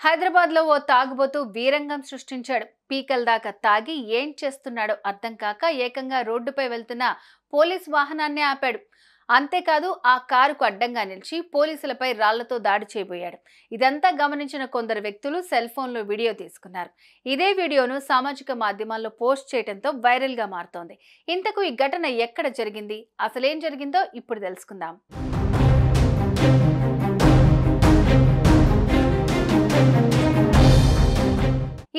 హైదరాబాద్ లో ఓ తాగుబోతు వీరంగం సృష్టించాడు. పీకల దాకా తాగి ఏం చేస్తున్నాడో అర్థం కాక ఏకంగా రోడ్డుపై వెళ్తున్న పోలీస్ వాహనాన్ని ఆపాడు. అంతేకాదు ఆ కారుకు అడ్డంగా నిలిచి పోలీసులపై రాళ్లతో దాడి చేయబోయాడు. ఇదంతా గమనించిన కొందరు వ్యక్తులు సెల్ ఫోన్లో వీడియో తీసుకున్నారు. ఇదే వీడియోను సామాజిక మాధ్యమాల్లో పోస్ట్ చేయడంతో వైరల్ గా మారుతోంది. ఇంతకు ఈ ఘటన ఎక్కడ జరిగింది, అసలేం జరిగిందో ఇప్పుడు తెలుసుకుందాం.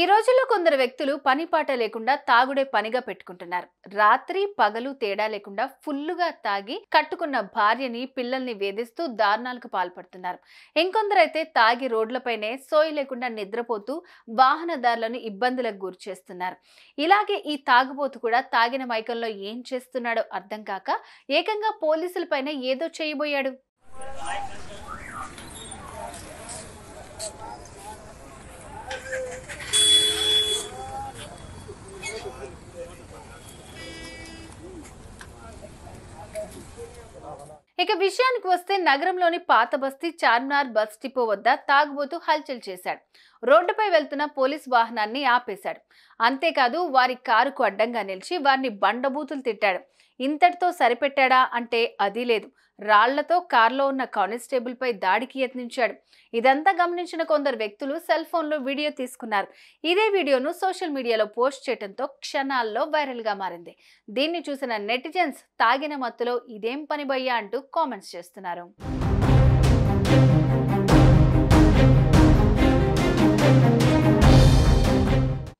ఈ రోజుల్లో కొందరు వ్యక్తులు పనిపాట లేకుండా తాగుడే పనిగా పెట్టుకుంటున్నారు. రాత్రి పగలు తేడా లేకుండా ఫుల్లుగా తాగి కట్టుకున్న భార్యని పిల్లల్ని వేధిస్తూ దారుణాలకు పాల్పడుతున్నారు. ఇంకొందరైతే తాగి రోడ్లపైనే సోయి లేకుండా నిద్రపోతూ వాహనదారులను ఇబ్బందులకు గురి చేస్తున్నారు. ఇలాగే ఈ తాగుబోతు కూడా తాగిన మైకంలో ఏం చేస్తున్నాడో అర్థం కాక ఏకంగా పోలీసులపైన ఏదో చేయబోయాడు. ఇక విషయానికి వస్తే నగరంలోని పాత బస్తీ చార్మినార్ బస్ డిపో వద్ద తాగుబోతూ హల్చల్ చేశాడు. రోడ్డుపై వెళ్తున్న పోలీస్ వాహనాన్ని ఆపేశాడు. అంతేకాదు వారి కారుకు అడ్డంగా నిలిచి వారిని బండబూతులు తిట్టాడు. ఇంతటితో సరిపెట్టాడా అంటే అది లేదు. రాళ్లతో కారులో ఉన్న కానిస్టేబుల్ పై దాడికి యత్నించాడు. ఇదంతా గమనించిన కొందరు వ్యక్తులు సెల్ ఫోన్లో వీడియో తీసుకున్నారు. ఇదే వీడియోను సోషల్ మీడియాలో పోస్ట్ చేయడంతో క్షణాల్లో వైరల్ గా మారింది. దీన్ని చూసిన నెటిజన్స్ తాగిన మత్తులో ఇదేం పని భయ్యా అంటూ కామెంట్స్ చేస్తున్నారు.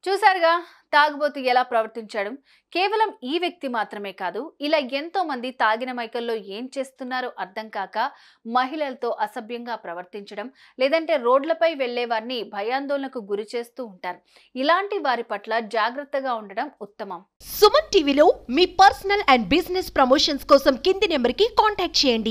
చూసారుగా తాగుబోతు ఎలా ప్రవర్తించాడు. కేవలం ఈ వ్యక్తి మాత్రమే కాదు, ఇలా ఎంతో మంది తాగిన మైకల్లో ఏం చేస్తున్నారో అర్థం కాక మహిళలతో అసభ్యంగా ప్రవర్తించడం, లేదంటే రోడ్లపై వెళ్లే వారిని భయాందోళనకు గురి చేస్తూ ఉంటారు. ఇలాంటి వారి పట్ల జాగ్రత్తగా ఉండడం ఉత్తమం. సుమన్ టీవీలో మీ పర్సనల్ అండ్ బిజినెస్ ప్రమోషన్స్ కోసం కింది నెంబర్కి కాంటాక్ట్ చేయండి.